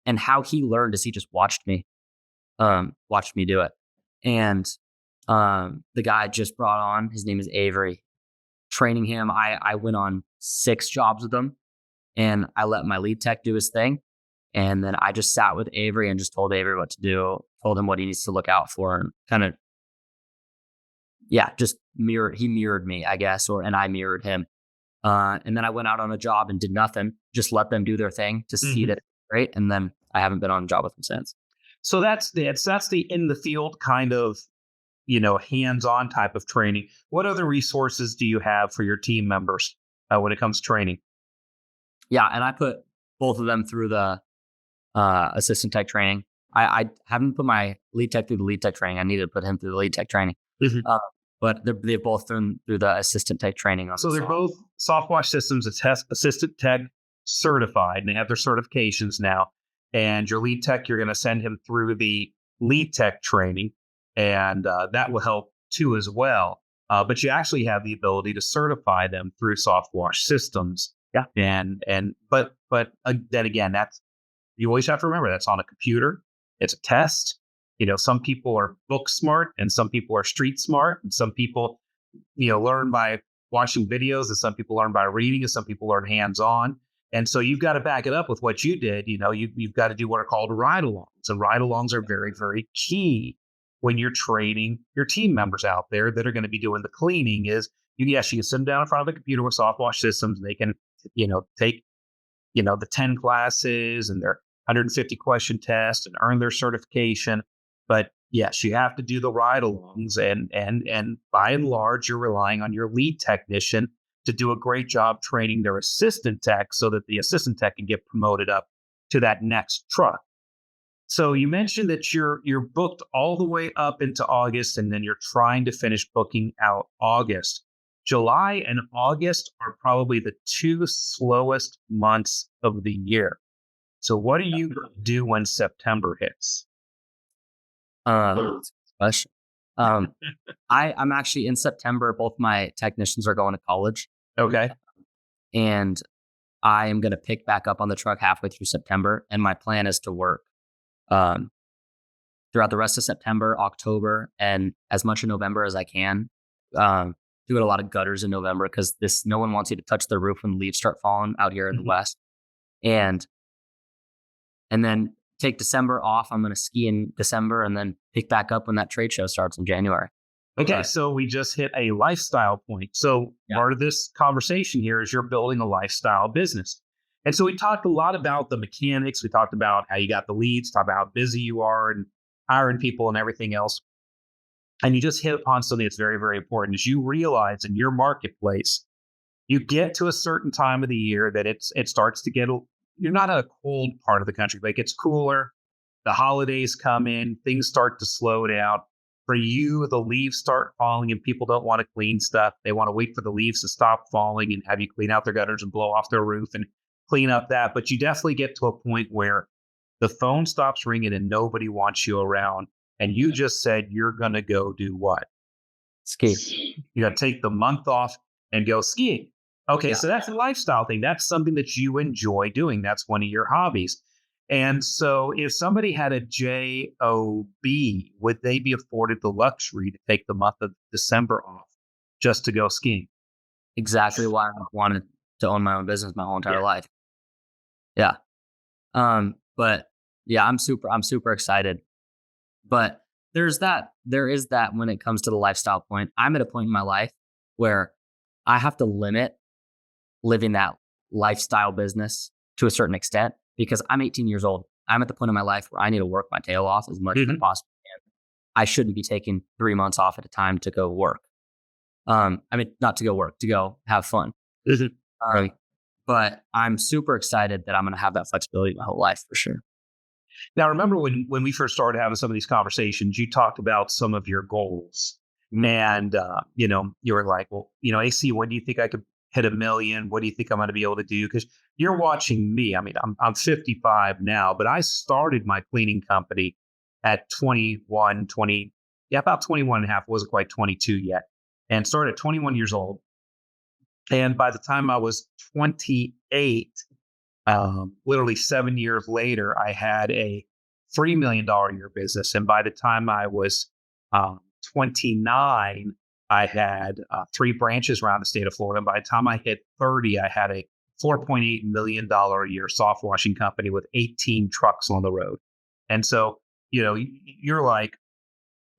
and how he learned is he just watched me do it. And the guy I just brought on, his name is Avery. Training him, I went on 6 jobs with him, and I let my lead tech do his thing. And then I just sat with Avery and just told Avery what to do, told him what he needs to look out for, and kind of, just he mirrored me, I guess, and I mirrored him. And then I went out on a job and did nothing, just let them do their thing to see that it's great. And then I haven't been on a job with them since. So that's the in the field kind of, hands-on type of training. What other resources do you have for your team members when it comes to training? Yeah, and I put both of them through the assistant tech training. I haven't put my lead tech through the lead tech training. I needed to put him through the lead tech training. But they've both been through the assistant tech training. So they're both SoftWash Systems assistant tech certified, and they have their certifications now. And your lead tech, you're going to send him through the lead tech training, and that will help too as well. But you actually have the ability to certify them through SoftWash Systems. Yeah. But then again, you always have to remember that's on a computer. It's a test. Some people are book smart and some people are street smart, and some people, learn by watching videos, and some people learn by reading, and some people learn hands-on. And so you've got to back it up with what you did. You've got to do what are called ride-alongs, and ride-alongs are very, very key when you're training your team members out there that are going to be doing the cleaning. You can sit them down in front of a computer with SoftWash Systems. They can, take, the 10 classes and their 150 question test and earn their certification. But yes, you have to do the ride-alongs, and by and large, you're relying on your lead technician to do a great job training their assistant tech so that the assistant tech can get promoted up to that next truck. So you mentioned that you're booked all the way up into August, and then you're trying to finish booking out August. July and August are probably the 2 slowest months of the year. So what do you do when September hits? Question. I'm actually in September. Both my technicians are going to college. Okay. And I am going to pick back up on the truck halfway through September. And my plan is to work throughout the rest of September, October, and as much in November as I can. Doing a lot of gutters in November because no one wants you to touch the roof when the leaves start falling out here in the West. And then take December off. I'm going to ski in December and then pick back up when that trade show starts in January. Okay, so we just hit a lifestyle point. So part of this conversation here is you're building a lifestyle business. And so we talked a lot about the mechanics. We talked about how you got the leads, talked about how busy you are and hiring people and everything else. And you just hit upon something that's very, very important. As you realize in your marketplace, you get to a certain time of the year that it starts to get, you're not a cold part of the country, but it gets cooler. The holidays come in, things start to slow down. For you, the leaves start falling and people don't want to clean stuff. They want to wait for the leaves to stop falling and have you clean out their gutters and blow off their roof and clean up that. But you definitely get to a point where the phone stops ringing and nobody wants you around. And you just said you're going to go do what? Ski. You got to take the month off and go skiing. Okay, so that's a lifestyle thing. That's something that you enjoy doing. That's one of your hobbies. And so if somebody had a JOB, would they be afforded the luxury to take the month of December off just to go skiing? Exactly why I wanted to own my own business my whole entire life. Yeah. But yeah, I'm super excited. But there is that when it comes to the lifestyle point. I'm at a point in my life where I have to limit living that lifestyle business to a certain extent because I'm 18 years old. I'm at the point in my life where I need to work my tail off as much as I possibly can. I shouldn't be taking 3 months off at a time to go work. Not to go work, to go have fun. Right. But I'm super excited that I'm going to have that flexibility my whole life for sure. Now, remember when we first started having some of these conversations, you talked about some of your goals. And, you were like, well, AC, when do you think I could hit 1 million? What do you think I'm going to be able to do? Because you're watching me. I mean, I'm 55 now, but I started my cleaning company at 21, 20, about 21 and a half, wasn't quite 22 yet, and started at 21 years old. And by the time I was 28, literally 7 years later, I had a $3 million a year business. And by the time I was 29, I had 3 branches around the state of Florida. And by the time I hit 30, I had a $4.8 million a year SoftWashing company with 18 trucks on the road. And so, you're like,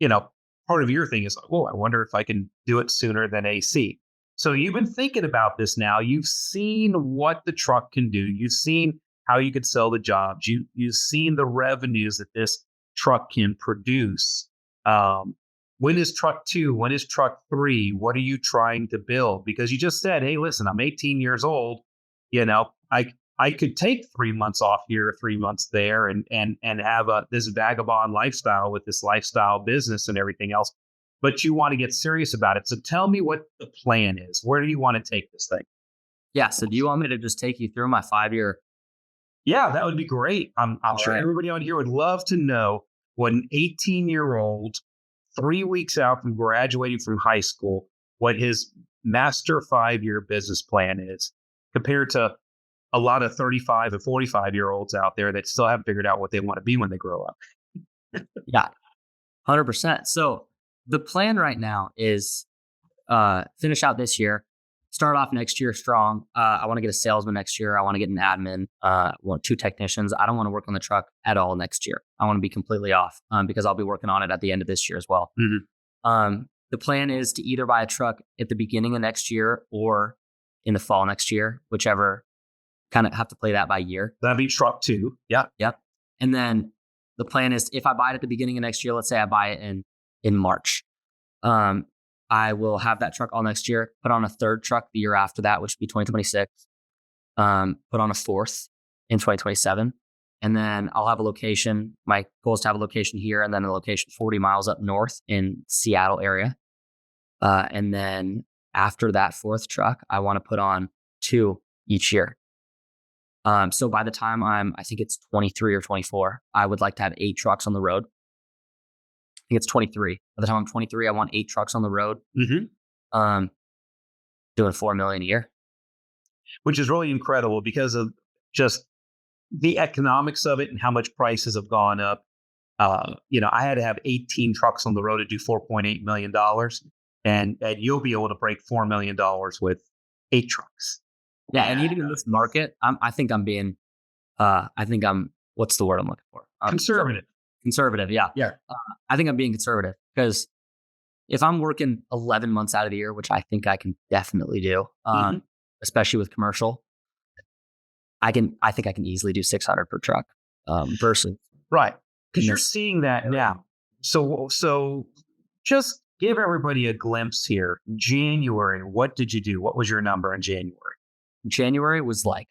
part of your thing is, oh, I wonder if I can do it sooner than AC. So you've been thinking about this now. You've seen what the truck can do. You've seen how you could sell the jobs. You've seen the revenues that this truck can produce. When is truck 2? When is truck 3? What are you trying to build? Because you just said, hey, listen, I'm 18 years old. I could take 3 months off here, 3 months there, and have this vagabond lifestyle with this lifestyle business and everything else. But you want to get serious about it. So tell me what the plan is. Where do you want to take this thing? Yeah. So do you want me to just take you through my 5-year? Yeah, that would be great. I'm sure everybody on here would love to know what an 18-year-old, 3 weeks out from graduating from high school, what his master 5-year business plan is compared to a lot of 35 and 45-year-olds out there that still haven't figured out what they want to be when they grow up. Yeah, 100%. So the plan right now is finish out this year, start off next year strong. I want to get a salesman next year. I want to get an admin. I want 2 technicians. I don't want to work on the truck at all next year. I want to be completely off because I'll be working on it at the end of this year as well. The plan is to either buy a truck at the beginning of next year or in the fall next year, whichever. Kind of have to play that by year. That'd be truck 2. Yeah. Yep. And then the plan is if I buy it at the beginning of next year, let's say I buy it in March, I will have that truck all next year, put on a 3rd truck the year after that, which would be 2026, put on a 4th in 2027. And then I'll have a location. My goal is to have a location here and then a location 40 miles up north in Seattle area. And then after that 4th truck, I want to put on 2 each year. So by the time I think it's 23 or 24, I would like to have 8 trucks on the road. I think it's 23. By the time I'm 23, I want 8 trucks on the road. Doing $4 million a year. Which is really incredible because of just the economics of it and how much prices have gone up. I had to have 18 trucks on the road to do $4.8 million. And you'll be able to break $4 million with 8 trucks. Yeah, and even in this market, I think I'm what's the word I'm looking for? Conservative. Conservative, yeah. Yeah. I think I'm being conservative because if I'm working 11 months out of the year, which I think I can definitely do, especially with commercial, I think I can easily do 600 per truck versus. Right. Because you're seeing that now. So just give everybody a glimpse here. January, what did you do? What was your number in January? January was like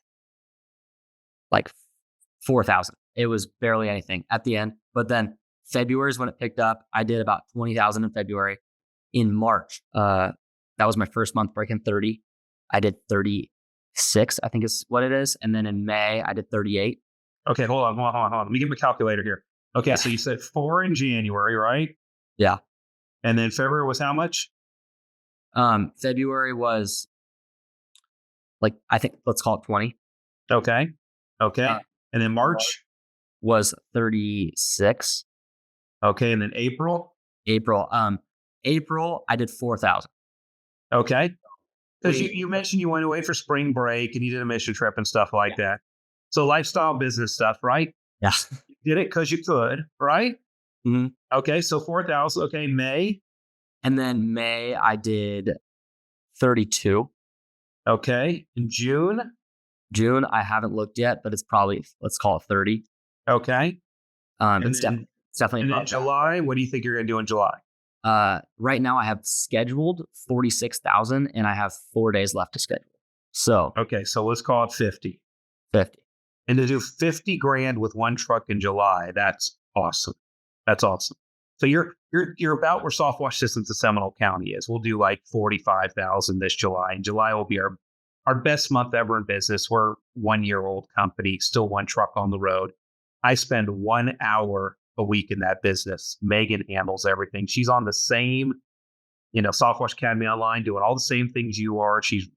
4,000. It was barely anything at the end. But then February is when it picked up. I did about 20,000 in February. In March, that was my first month breaking 30. I did 36, I think is what it is. And then in May, I did 38. Okay, hold on. Let me get my calculator here. Okay, so you said 4 in January, right? Yeah. And then February was how much? February was I think let's call it 20. Okay. And then March was 36. Okay. And then April, I did 4,000. Okay. Because you mentioned you went away for spring break and you did a mission trip and stuff like that. So lifestyle business stuff, right? Yeah. Did it because you could, right? hmm Okay, so 4,000. Okay, May. And then May, I did 32. Okay, in June. June, I haven't looked yet, but it's probably, let's call it 30. Okay, and It's, then it's definitely and then above that. July. What do you think you're going to do in July? Right now I have scheduled 46,000 and I have 4 days left to schedule. So Okay, so let's call it 50. 50. And to do 50 grand with one truck in July, that's awesome. That's awesome. So you're about where SoftWash Systems in Seminole County is. We'll do like 45,000 this July, and July will be our best month ever in business. We're 1 year old company, still one truck on the road. I spend 1 hour a week in that business. Megan handles everything. She's on the same, SoftWash Academy Online, doing all the same things you are. She's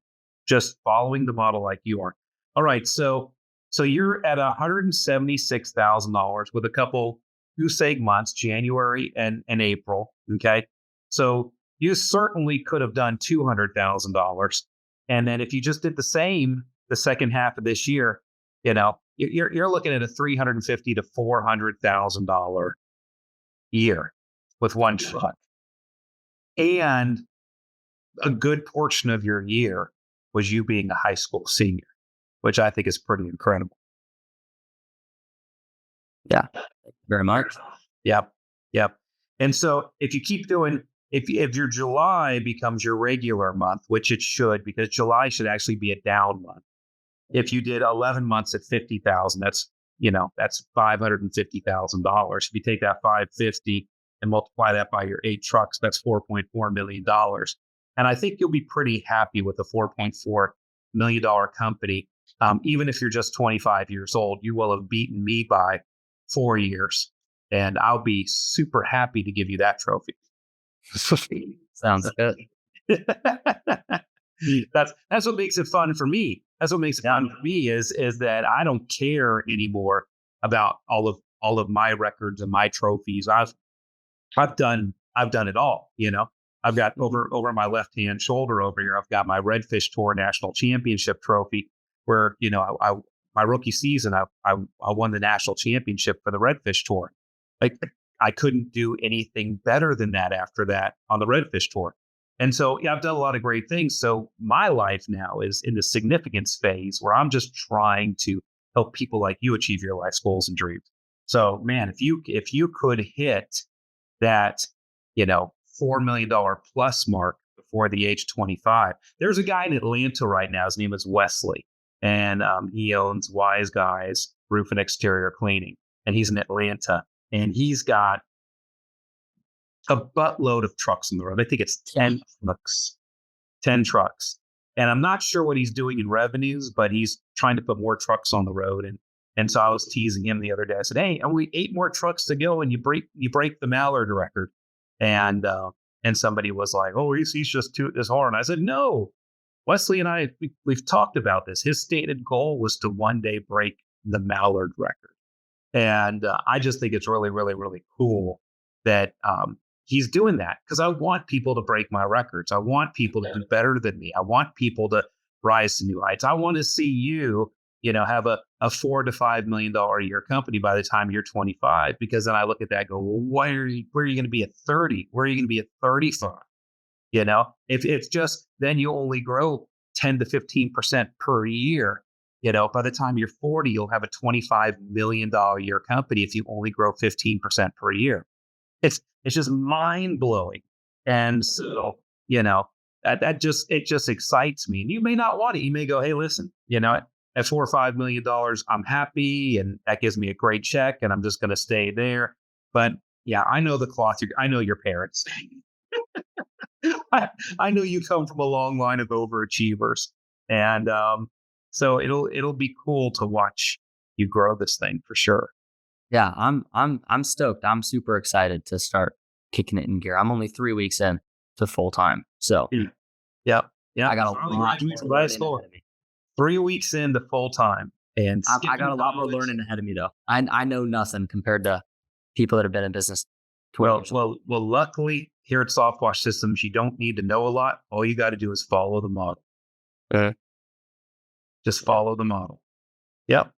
just following the model like you are. All right, so you're at $176,000 with a couple goose egg months, January and April. Okay, so you certainly could have done $200,000, and then if you just did the same the second half of this year, you're looking at a $350,000 to $400,000 year with one truck, and a good portion of your year was you being a high school senior, which I think is pretty incredible. Yeah. Very much. Yep. Yep. And so if you keep doing, if your July becomes your regular month, which it should, because July should actually be a down month. If you did 11 months at 50,000, that's $550,000. If you take that 550 and multiply that by your 8 trucks, that's $4.4 million. And I think you'll be pretty happy with a $4.4 million company. Even if you're just 25 years old, you will have beaten me by 4 years. And I'll be super happy to give you that trophy. Sounds good. That's what makes it fun for me. That's what makes it fun for me is that I don't care anymore about all of my records and my trophies. I've done it all. I've got over my left hand shoulder over here. I've got my Redfish Tour National Championship trophy, where my rookie season I won the national championship for the Redfish Tour. Like I couldn't do anything better than that after that on the Redfish Tour. And so, I've done a lot of great things. So my life now is in the significance phase where I'm just trying to help people like you achieve your life's goals and dreams. So, man, if you could hit that, $4 million plus mark before the age 25, there's a guy in Atlanta right now. His name is Wesley, and he owns Wise Guys Roof and Exterior Cleaning, and he's in Atlanta, and he's got a buttload of trucks on the road. I think it's 10 trucks. And I'm not sure what he's doing in revenues, but he's trying to put more trucks on the road. And so I was teasing him the other day. I said, "Hey, only 8 more trucks to go, and you break the Mallard record." And somebody was like, "Oh, he's just tooting his horn." I said, "No, Wesley and I, we've talked about this. His stated goal was to one day break the Mallard record." And I just think it's really, really, really cool that he's doing that, because I want people to break my records. I want people to do better than me. I want people to rise to new heights. I want to see you, have a $4 to $5 million a year company by the time you're 25, because then I look at that and go, well, where are you going to be at 30? Where are you going to be at 35? If it's just, then you only grow 10 to 15% per year. By the time you're 40, you'll have a $25 million a year company if you only grow 15% per year. It's just mind blowing. And so, it just excites me. And you may not want it. You may go, "Hey, listen, at $4 or $5 million, I'm happy, and that gives me a great check, and I'm just going to stay there." But yeah, I know the cloth. I know your parents. I know you come from a long line of overachievers, and so it'll be cool to watch you grow this thing for sure. Yeah, I'm stoked. I'm super excited to start kicking it in gear. I'm only 3 weeks in to full time, so Yep. I got a lot more learning ahead of me. 3 weeks into full time, and I got a lot more learning ahead of me though. I know nothing compared to people that have been in business. Well, luckily here at SoftWash Systems, you don't need to know a lot. All you got to do is follow the model. Just follow the model. Yep.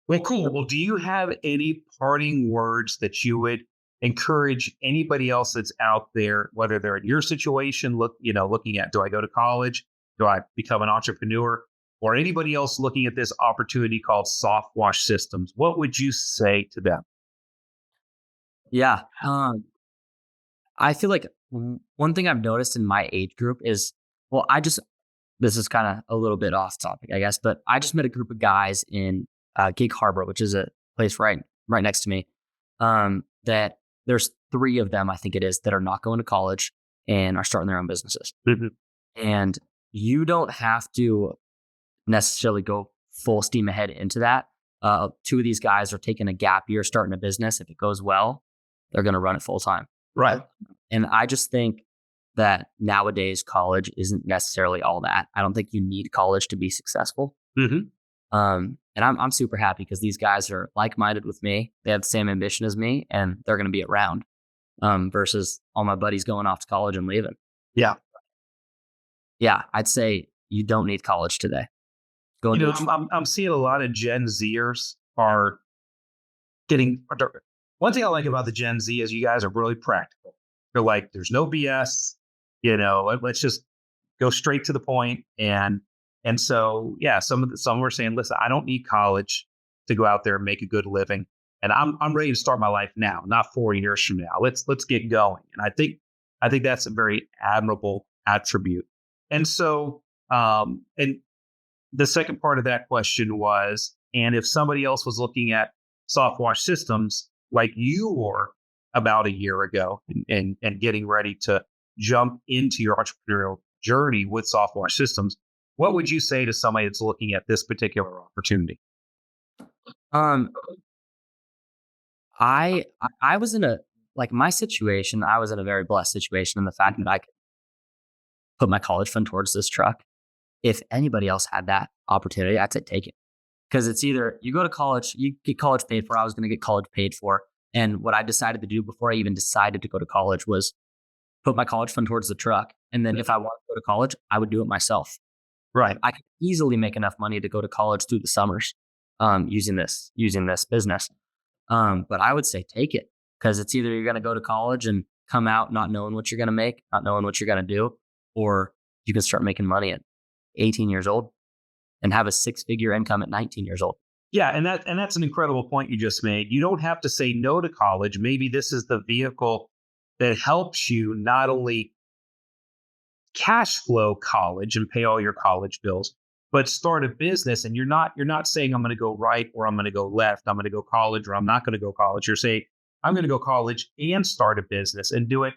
Well, cool. Well, do you have any parting words that you would encourage anybody else that's out there, whether they're in your situation, looking at, do I go to college? Do I become an entrepreneur? Or anybody else looking at this opportunity called soft wash systems? What would you say to them? Yeah. I feel like one thing I've noticed in my age group is, well, this is kind of a little bit off topic, I guess, but I just met a group of guys in Gig Harbor, which is a place right next to me. That there's 3 of them, I think it is, that are not going to college and are starting their own businesses. Mhm. And you don't have to necessarily go full steam ahead into that. 2 of these guys are taking a gap year, starting a business. If it goes well, they're going to run it full time. Right. And I just think that nowadays college isn't necessarily all that. I don't think you need college to be successful. Mhm. And I'm super happy because these guys are like-minded with me. They have the same ambition as me, and they're going to be around. Versus all my buddies going off to college and leaving. Yeah. Yeah, I'd say you don't need college today. Go and do I'm seeing a lot of Gen Zers are getting. One thing I like about the Gen Z is you guys are really practical. They're like, there's no BS. Let's just go straight to the point. And so, yeah, some were saying, listen, I don't need college to go out there and make a good living. And I'm ready to start my life now, not 4 years from now. Let's get going. And I think that's a very admirable attribute. And so, and the second part of that question was, and if somebody else was looking at soft wash systems like you were about a year ago and getting ready to jump into your entrepreneurial journey with soft wash systems, what would you say to somebody that's looking at this particular opportunity? I was in my situation. I was in a very blessed situation in the fact that I could put my college fund towards this truck. If anybody else had that opportunity, I'd say take it. Because it's either you go to college, you get college paid for. I was going to get college paid for. And what I decided to do before I even decided to go to college was put my college fund towards the truck. And then if I wanted to go to college, I would do it myself. Right. I could easily make enough money to go to college through the summers using this business. But I would say take it, because it's either you're going to go to college and come out not knowing what you're going to make, not knowing what you're going to do, or you can start making money at 18 years old and have a 6-figure income at 19 years old. Yeah, and that's an incredible point you just made. You don't have to say no to college. Maybe this is the vehicle that helps you not only cash flow college and pay all your college bills, but start a business. And you're not saying I'm going to go right or I'm going to go left. I'm going to go college or I'm not going to go college. You're saying I'm going to go college and start a business and do it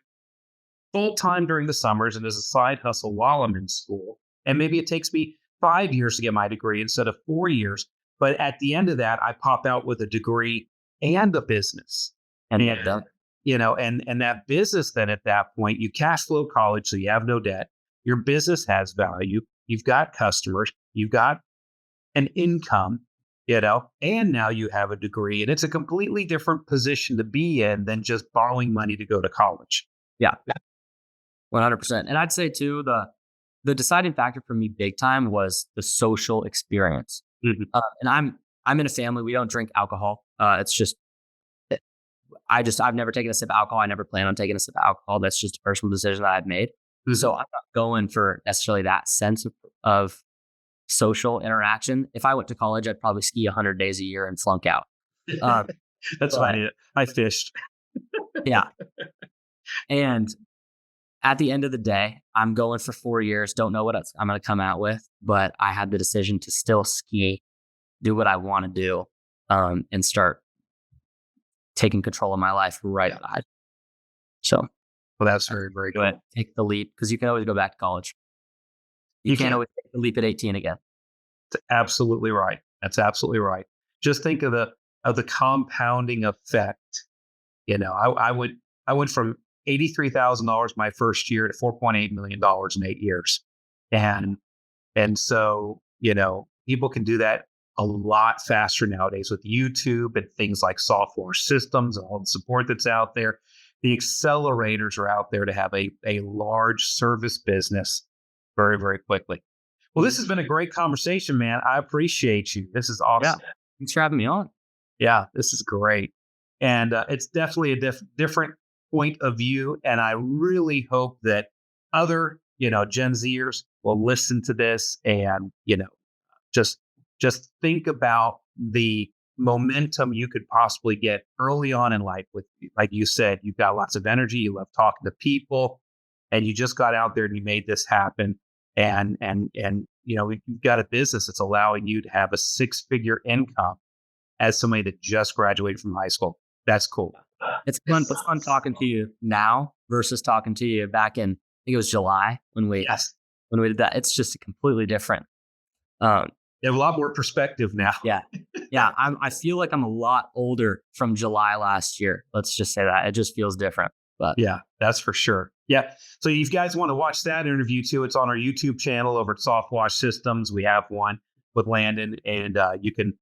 full time during the summers and as a side hustle while I'm in school. And maybe it takes me 5 years to get my degree instead of 4 years. But at the end of that, I pop out with a degree and a business. And that business, then at that point, you cash flow college, so you have no debt. Your business has value. You've got customers. You've got an income, and now you have a degree. And it's a completely different position to be in than just borrowing money to go to college. Yeah, 100%. And I'd say too, the deciding factor for me big time was the social experience. Mm-hmm. And I'm in a family, we don't drink alcohol. It's just, I've never taken a sip of alcohol. I never plan on taking a sip of alcohol. That's just a personal decision that I've made. Mm-hmm. So I'm not going for necessarily that sense of social interaction. If I went to college, I'd probably ski 100 days a year and flunk out. That's funny. I fished. Yeah. And at the end of the day, I'm going for 4 years. Don't know what I'm going to come out with, but I had the decision to still ski, do what I want to do, and start taking control of my life right out. So, well, that's very, very good. Take the leap, because you can always go back to college. You can't always take the leap at 18 again. That's absolutely right. That's absolutely right. Just think of the compounding effect. I went from $83,000 my first year to $4.8 million in 8 years. And so, people can do that a lot faster nowadays with YouTube and things like SoftWash systems and all the support that's out there. The accelerators are out there to have a large service business very, very quickly. Well, this has been a great conversation, man. I appreciate you. This is awesome. Yeah. Thanks for having me on. Yeah, this is great. And it's definitely a different point of view. And I really hope that other, Gen Zers will listen to this and, just think about the momentum you could possibly get early on in life with, like you said, you've got lots of energy, you love talking to people, and you just got out there and you made this happen. And you've got a business that's allowing you to have a 6-figure income as somebody that just graduated from high school. That's cool. It's fun talking to you now versus talking to you back in, I think it was July when we did that. It's just completely different. You have a lot more perspective now. Yeah. I feel like I'm a lot older from July last year. Let's just say that. It just feels different. But yeah, that's for sure. Yeah. So if you guys want to watch that interview too, it's on our YouTube channel over at SoftWash Systems. We have one with Landon, and you can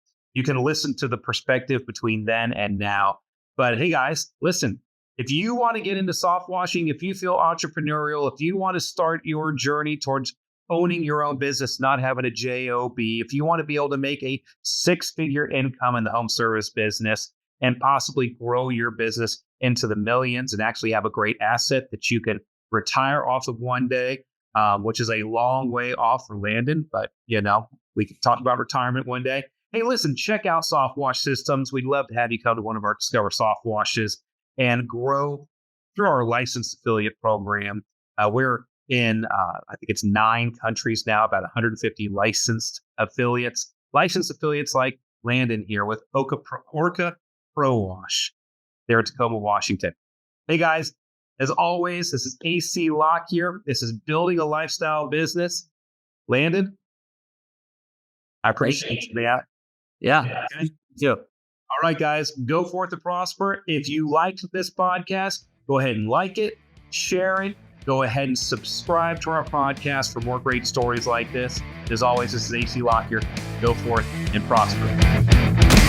listen to the perspective between then and now. But hey guys, listen, if you want to get into soft washing, if you feel entrepreneurial, if you want to start your journey towards owning your own business, not having a job, if you want to be able to make a 6-figure income in the home service business and possibly grow your business into the millions and actually have a great asset that you can retire off of one day, which is a long way off for Landon, but we can talk about retirement one day. Hey, listen, check out SoftWash Systems. We'd love to have you come to one of our Discover SoftWashes and grow through our licensed affiliate program. We're in, I think it's 9 countries now, about 150 licensed affiliates like Landon here with Orca Pro Wash there in Tacoma, Washington. Hey guys, as always, this is AC Lockyer. This is Building a Lifestyle Business. Landon, I appreciate you, man. Yeah. Okay. You. All right, guys, go forth to prosper. If you liked this podcast, go ahead and like it, share it. Go ahead and subscribe to our podcast for more great stories like this. As always, this is AC Lockyer. Go forth and prosper.